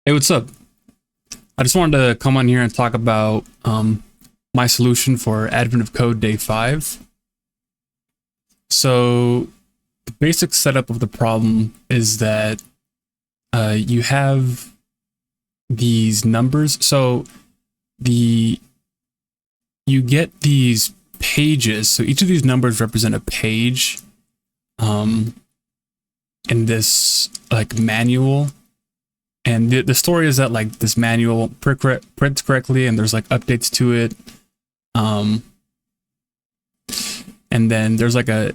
Hey, what's up? I just wanted to come on here and talk about my solution for Advent of Code Day 5. So, the basic setup of the problem is that you have these numbers. So, the you get these pages. So, each of these numbers represent a page um, in this like manual. And the story is that like this manual prints correctly, and there's like updates to it. Um, and then there's like a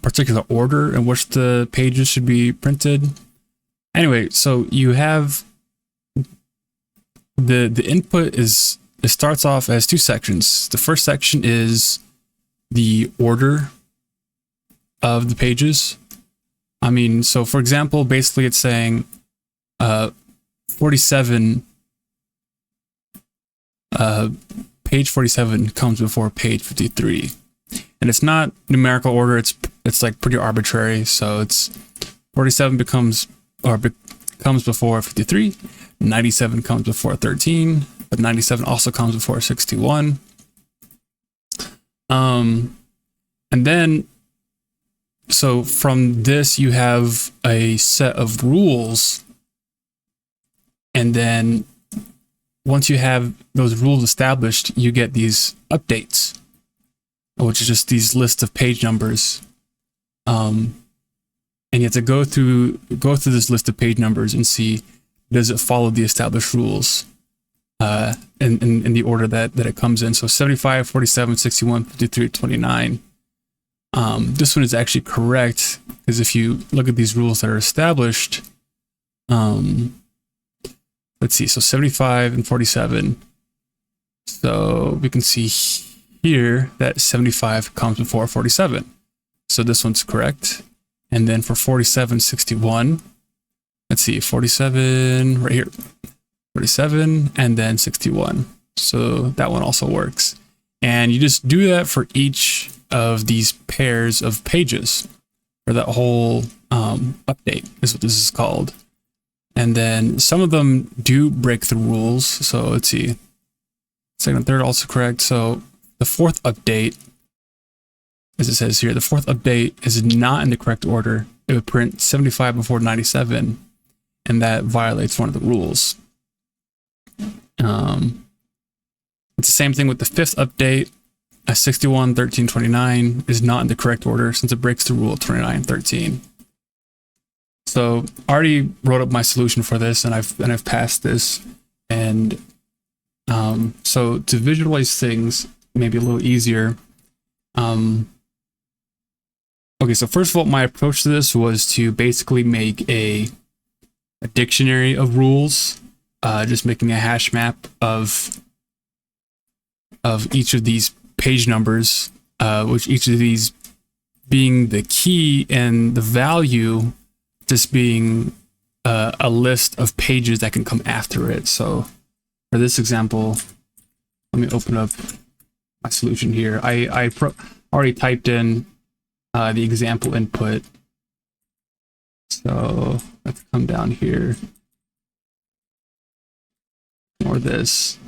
particular order in which the pages should be printed. Anyway, so you have the input is it starts off as two sections. The first section is the order of the pages. I mean, so for example, basically it's saying 47 page 47 comes before page 53, and it's not numerical order. It's like pretty arbitrary. So it's 47 comes before 53, 97 comes before 13, but 97 also comes before 61. And then so from this you have a set of rules. And then once you have those rules established, you get these updates, which is just these lists of page numbers. And you have to go through this list of page numbers and see, does it follow the established rules in the order that it comes in. So 75, 47, 61, 53, 29. This one is actually correct, because if you look at these rules that are established, let's see, so 75 and 47. So we can see here that 75 comes before 47. So this one's correct. And then for 47, 61, let's see, 47 right here, 47 and then 61. So that one also works. And you just do that for each of these pairs of pages, or that whole update is what this is called. And then some of them do break the rules. So let's see. Second and third also correct. So the fourth update, as it says here, the fourth update is not in the correct order. It would print 75 before 97, and that violates one of the rules. It's the same thing with the fifth update. 61, 13, 29 is not in the correct order, since it breaks the rule of 29 and 13. So I already wrote up my solution for this, and I've passed this. And so to visualize things maybe a little easier. Okay, so first of all, my approach to this was to basically make a dictionary of rules, just making a hash map of each of these page numbers, which each of these being the key and the value just being a list of pages that can come after it. So for this example, let me open up my solution here. I already typed in the example input. So let's come down here. Or this.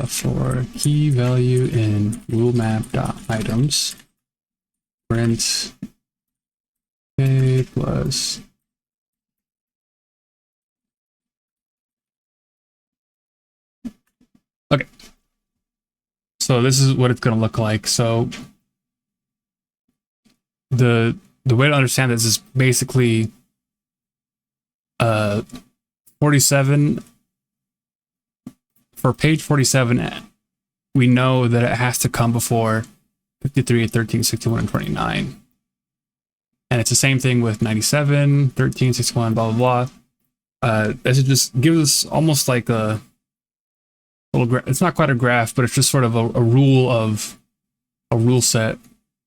For key value in rule map.items, print k plus okay. So this is what it's going to look like. So the way to understand this is basically 47. For page 47, we know that it has to come before 53, 13, 61, and 29. And it's the same thing with 97, 13, 61, blah, blah, blah. This just gives us almost like a little it's not quite a graph, but it's just sort of a rule set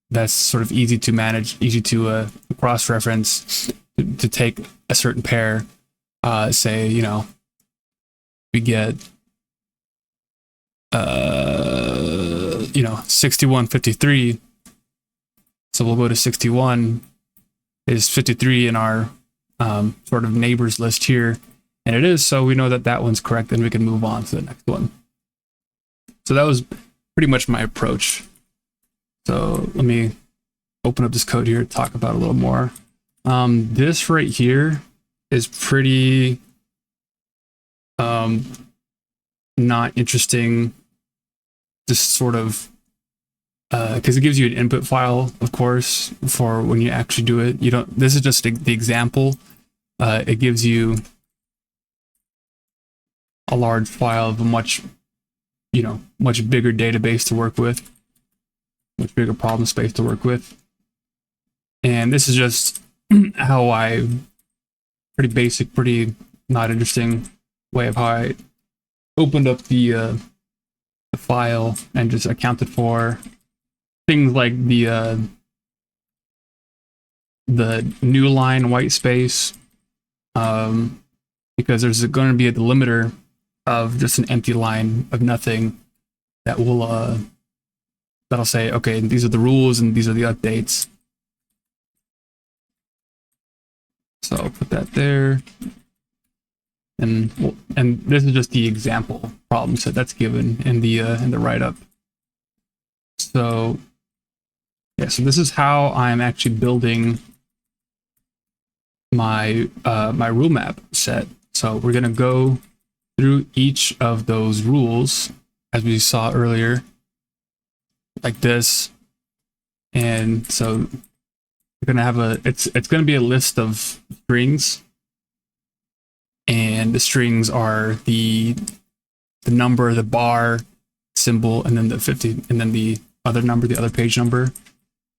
that's sort of easy to manage, easy to cross-reference, to take a certain pair. Say, we get 61, 53. So we'll go to 61 is 53 in our sort of neighbors list here, and it is, so we know that that one's correct, and we can move on to the next one. So that was pretty much my approach. So let me open up this code here to talk about it a little more. This right here is pretty not interesting, just sort of because it gives you an input file, of course, for when you actually do it. You don't, this is just the example. It gives you a large file of a much bigger database to work with, much bigger problem space to work with. And this is just how pretty basic, pretty not interesting way of how I opened up the file and just accounted for things like the new line white space, because there's going to be a delimiter of just an empty line of nothing that will that'll say, okay, these are the rules and these are the updates. So I'll put that there. And this is just the example problem set that's given in the write-up. So yeah, so this is how I'm actually building my my rule map set. So we're gonna go through each of those rules as we saw earlier, like this. And so we're gonna have it's gonna be a list of strings. And the strings are the number, the bar symbol, and then the 50, and then the other number, the other page number.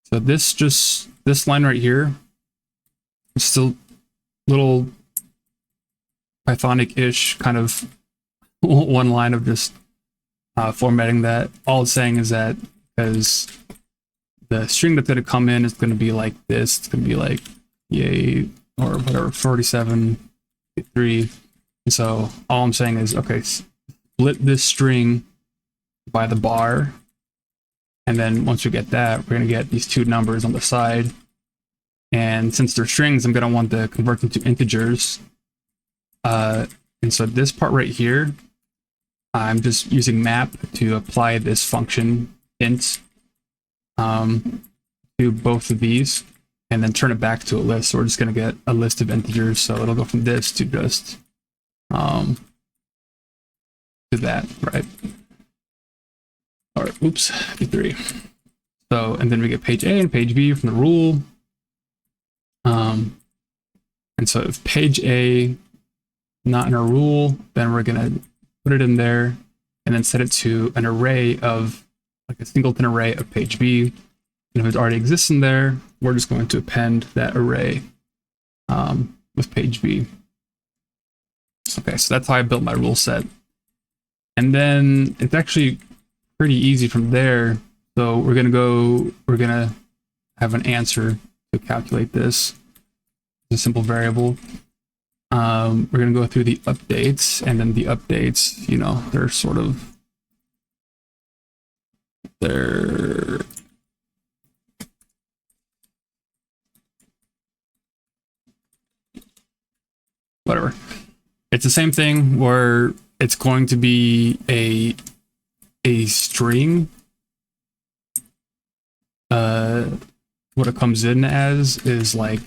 So this line right here, it's still little Pythonic-ish kind of one line of just formatting that. All it's saying is that because the string that's going to come in is going to be like this, it's going to be like yay or whatever, 47. 3. So all I'm saying is, okay, split this string by the bar, and then once we get that, we're going to get these two numbers on the side. And since they're strings, I'm going to want to convert them to integers. And so this part right here, I'm just using map to apply this function int to both of these, and then turn it back to a list. So we're just going to get a list of integers. So it'll go from this to just to that, right? Or oops, 53. So, and then we get page A and page B from the rule. And so if page A not in a rule, then we're going to put it in there and then set it to an array of, like a singleton array of page B. And if it already exists in there, we're just going to append that array with page B. Okay, so that's how I built my rule set. And then it's actually pretty easy from there. So we're gonna have an answer to calculate this. It's a simple variable. We're gonna go through the updates, and then the updates, you know, they're sort of whatever. It's the same thing where it's going to be a string. What it comes in as is like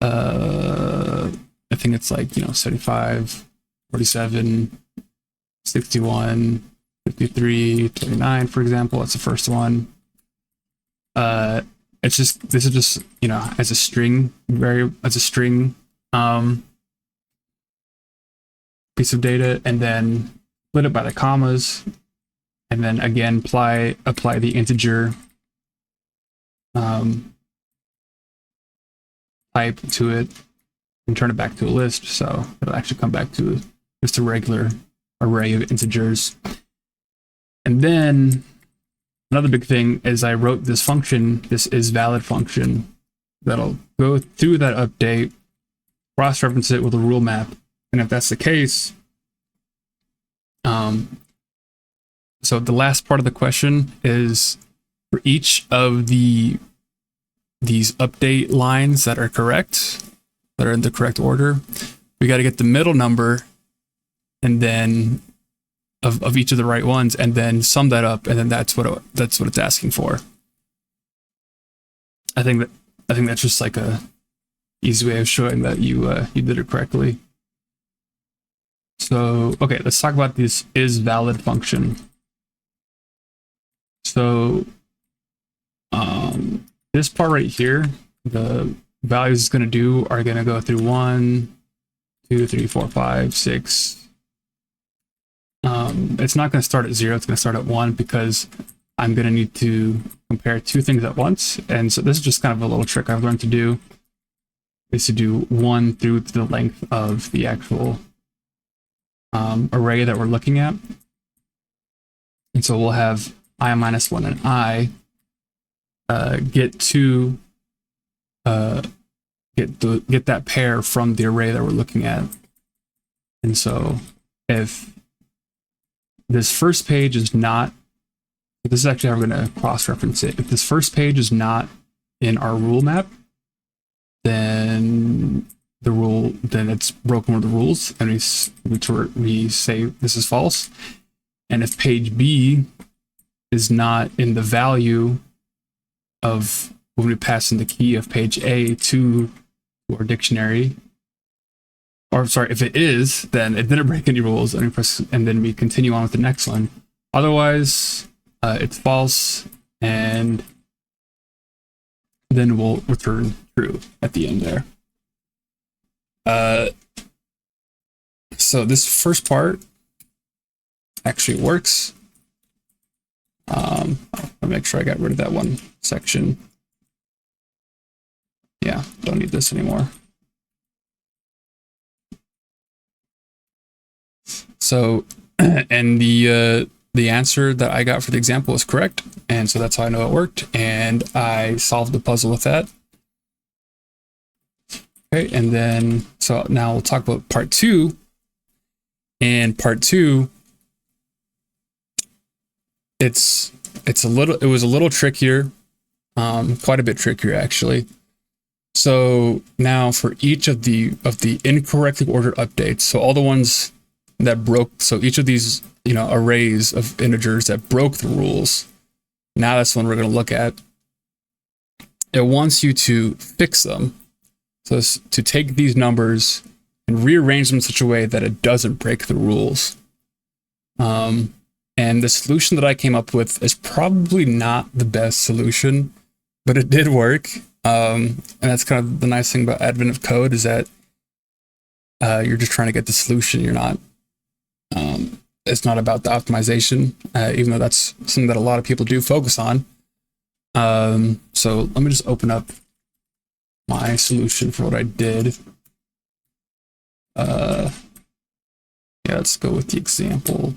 I think it's like, you know, 75, 47, 61, 53, 29, for example. That's the first one. It's just, this is just, you know, as a string piece of data, and then split it by the commas, and then again apply the integer type to it and turn it back to a list. So it'll actually come back to just a regular array of integers. And then another big thing is I wrote this function, this isValid function, that'll go through that update, cross-reference it with a rule map. And if that's the case, so the last part of the question is for each of these update lines that are correct, that are in the correct order. We got to get the middle number, and then of each of the right ones, and then sum that up, and then that's what it's asking for. I think that's just like a easy way of showing that you did it correctly. So okay, let's talk about this is valid function. So this part right here, the values it's going to do are going to go through 1, 2, 3, 4, 5, 6. It's not going to start at 0. It's going to start at 1 because I'm going to need to compare two things at once. And so this is just kind of a little trick I've learned to do, is to do 1 through the length of the actual array that we're looking at. And so we'll have I minus 1 and I get that pair from the array that we're looking at. And so if this first page is not, this is actually how we're going to cross-reference it. If this first page is not in our rule map, then it's broken with the rules, and we say this is false. And if page B is not in the value of when we pass in the key of page A to our dictionary, or sorry, if it is, then it didn't break any rules, and then we continue on with the next one. Otherwise, it's false, and then we'll return true at the end there. So this first part actually works. I'll make sure I got rid of that one section. Yeah, don't need this anymore. So, and the answer that I got for the example is correct, and so that's how I know it worked, and I solved the puzzle with that. Okay, and then, so now we'll talk about part 2. And part 2, it was a little trickier, quite a bit trickier actually. So now for each of the incorrectly ordered updates, so all the ones that broke, so each of these arrays of integers that broke the rules, now that's one we're going to look at. It wants you to fix them, so it's to take these numbers and rearrange them in such a way that it doesn't break the rules. And the solution that I came up with is probably not the best solution, but it did work. And that's kind of the nice thing about advent of code, is that you're just trying to get the solution. You're not, it's not about the optimization, even though that's something that a lot of people do focus on. So let me just open up my solution for what I did. Yeah, let's go with the example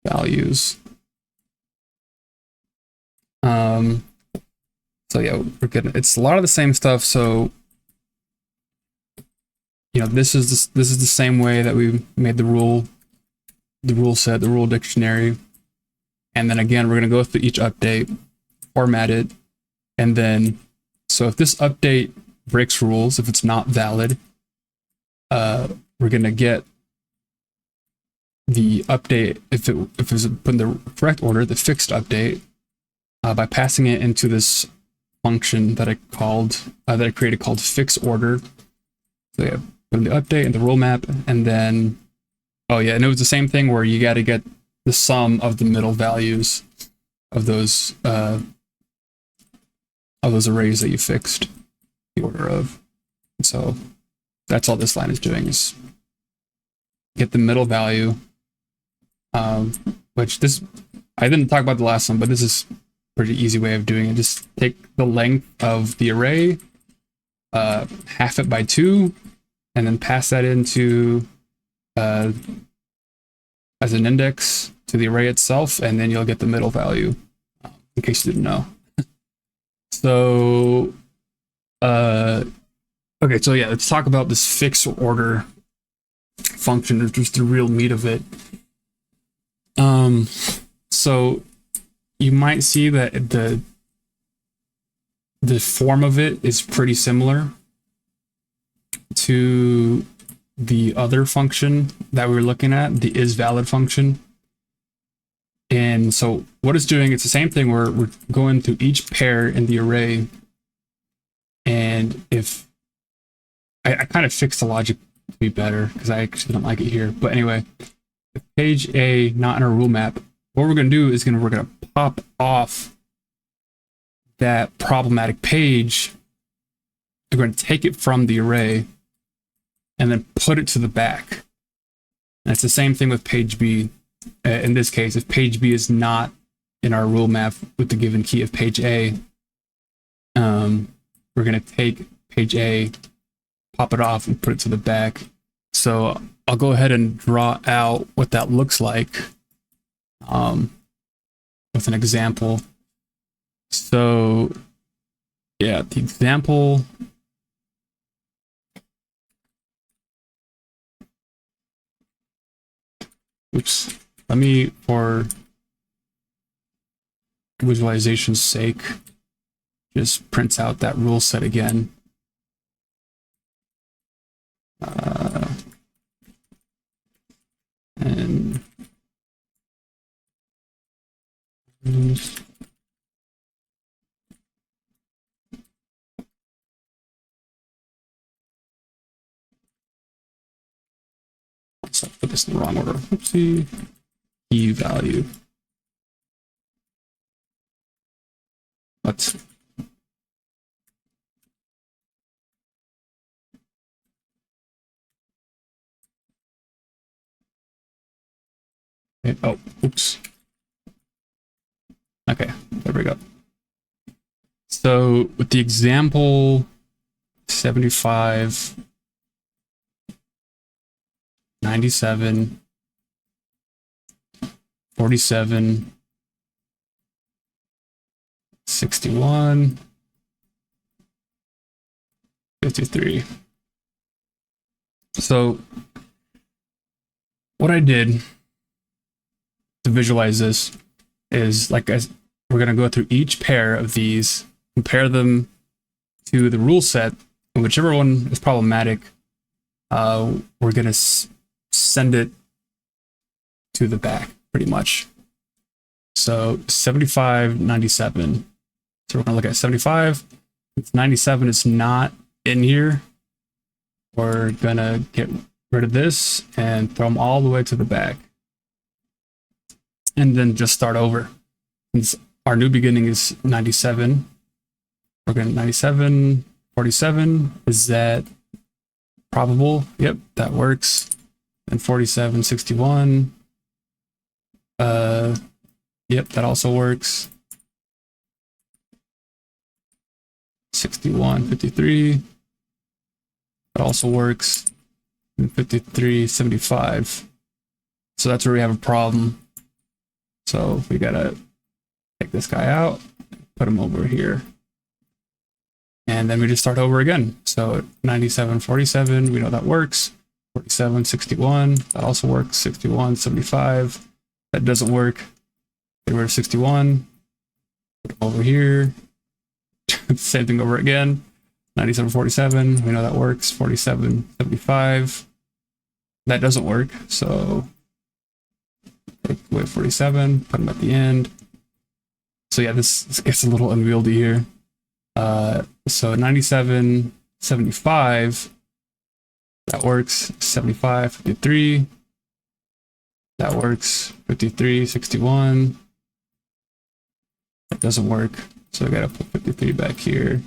values. So yeah, we're getting, it's a lot of the same stuff. So this is the same way that we made the rule set, the rule dictionary, and then again we're going to go through each update, format it, and then so if this update breaks rules, if it's not valid, we're going to get the update, if it was put in the correct order, the fixed update, by passing it into this function that I created called fix order. So yeah, put in the update and the rule map, and then and it was the same thing where you got to get the sum of the middle values of those arrays that you fixed the order of. And so that's all this line is doing, is get the middle value, which this, I didn't talk about the last one, but this is a pretty easy way of doing it. Just take the length of the array, half it by 2, and then pass that into as an index to the array itself, and then you'll get the middle value, in case you didn't know. So, okay, so yeah, let's talk about this fix order function. It's just the real meat of it. So you might see that the form of it is pretty similar. to the other function that we were looking at, the isValid function. And so what it's doing, it's the same thing where we're going through each pair in the array. And if I kind of fixed the logic to be better because I actually don't like it here. But anyway, if page A not in our rule map, what we're going to do is we're going to pop off that problematic page. We're going to take it from the array and then put it to the back. And it's the same thing with page B. In this case, if page B is not in our rule map with the given key of page A, we're going to take page A, pop it off, and put it to the back. So I'll go ahead and draw out what that looks like with an example. So yeah, the example. Oops. Let me, for visualization's sake, just print out that rule set again. And let's put this in the wrong order. Oopsie. Key value. Let's oh, oops. Okay, there we go. So with the example 75, 97, 47, 61, 53. So what I did to visualize this is, like, we're going to go through each pair of these, compare them to the rule set, and whichever one is problematic, we're going to send it to the back, pretty much. So 75, 97. So we're going to look at 75. If 97 is not in here, we're going to get rid of this and throw them all the way to the back. And then just start over. Since our new beginning is 97, we're going to 97, 47. Is that probable? Yep, that works. And 47, 61. Yep, that also works. 61, 53. That also works. And 53, 75. So that's where we have a problem. So we gotta take this guy out, put him over here. And then we just start over again. So 97, 47, we know that works. 47, 61, that also works. 61, 75, that doesn't work. Get rid of 61, put him over here. Same thing over again. 97, 47, we know that works. 47, 75, that doesn't work. So take away 47, put them at the end. So yeah, this gets a little unwieldy here. So 97, 75, that works. 75, 53, that works. 53, 61, that doesn't work. So I gotta put 53 back here.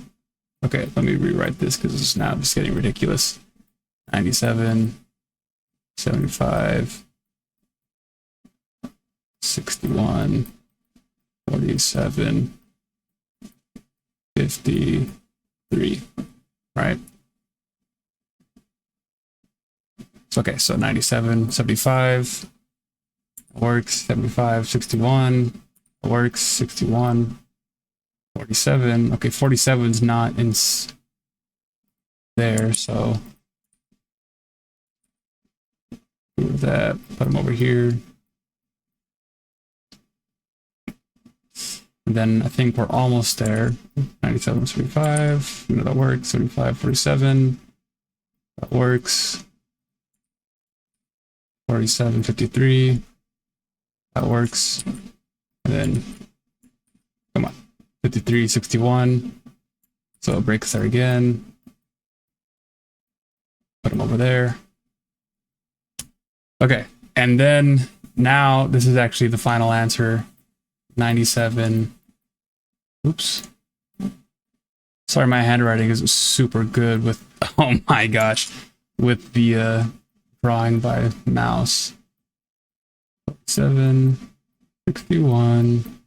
Okay, let me rewrite this because it's now just getting ridiculous. 97, 75, 61, 47, 53, right? So, okay, so 97, 75 works, 75, 61 works, 61, 47. Okay, 47 is not in there, so move that, put them over here. And then I think we're almost there. 97, 75, you know that works. 75, 47, That works. 4753. That works. And then, come on, 5361. So breaks there again. Put them over there. Okay, and then now this is actually the final answer. 97. Oops. Sorry, my handwriting is super good with, oh my gosh, with the drawing by mouse. 7, 61,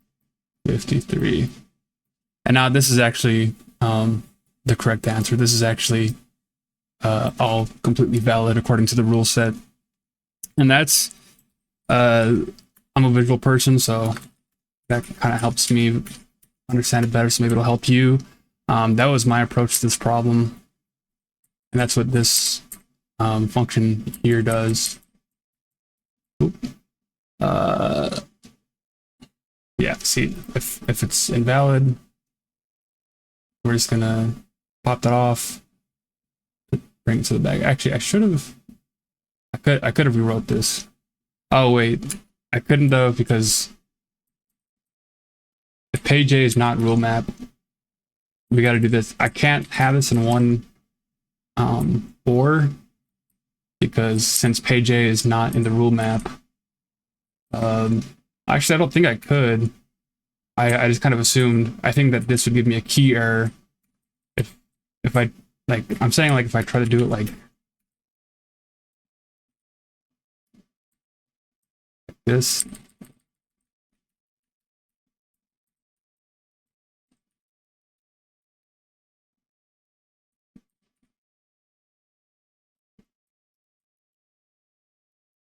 53. And now this is actually the correct answer. This is actually all completely valid according to the rule set. And that's, I'm a visual person, so that kind of helps me understand it better, so maybe it'll help you. That was my approach to this problem. And that's what this function here does. Yeah, see, if it's invalid, we're just gonna pop that off, bring it to the back. Actually, I should have, I could have rewrote this. Oh wait, I couldn't though, because if page A is not rule map, we got to do this. I can't have this in one or, because since page A is not in the rule map, actually I don't think I could. I just kind of assumed, I think that this would give me a key error if I, like, I'm saying, like, if I try to do it like this.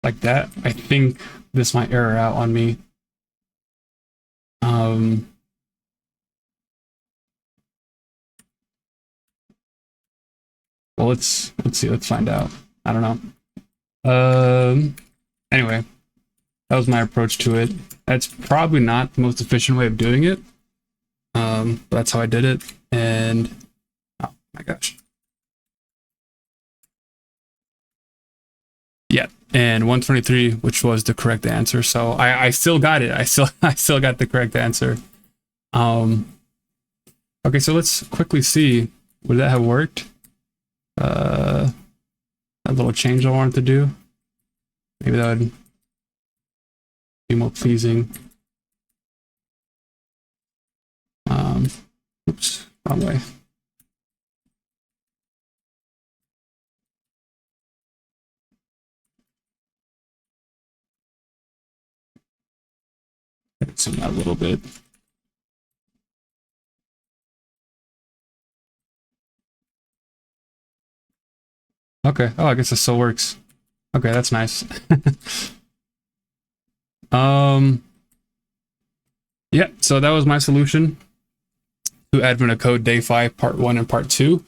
Like that, I think this might error out on me. Well, let's see, let's find out. I don't know. Anyway, that was my approach to it. That's probably not the most efficient way of doing it. But that's how I did it. And oh my gosh. Yeah, and 123, which was the correct answer. So I still got it. I still got the correct answer. Okay, so let's quickly see, would that have worked? That little change I wanted to do. Maybe that would be more pleasing. Oops, wrong way. Zoom out a little bit. Okay. Oh, I guess this still works. Okay, that's nice. Yeah, so that was my solution to Advent of Code Day 5, Part 1 and Part 2.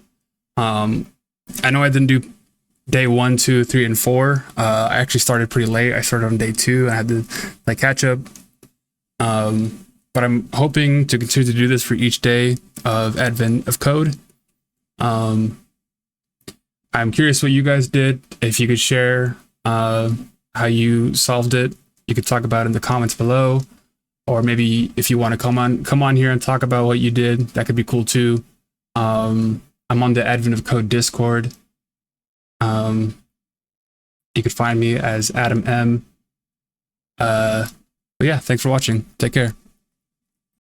I know I didn't do Day 1, 2, 3, and 4. I actually started pretty late. I started on Day 2 and I had to like catch up. But I'm hoping to continue to do this for each day of Advent of Code. I'm curious what you guys did. If you could share how you solved it, you could talk about it in the comments below. Or maybe if you want to come on here and talk about what you did, that could be cool too. I'm on the Advent of Code Discord. You could find me as Adam M. But yeah, thanks for watching. Take care.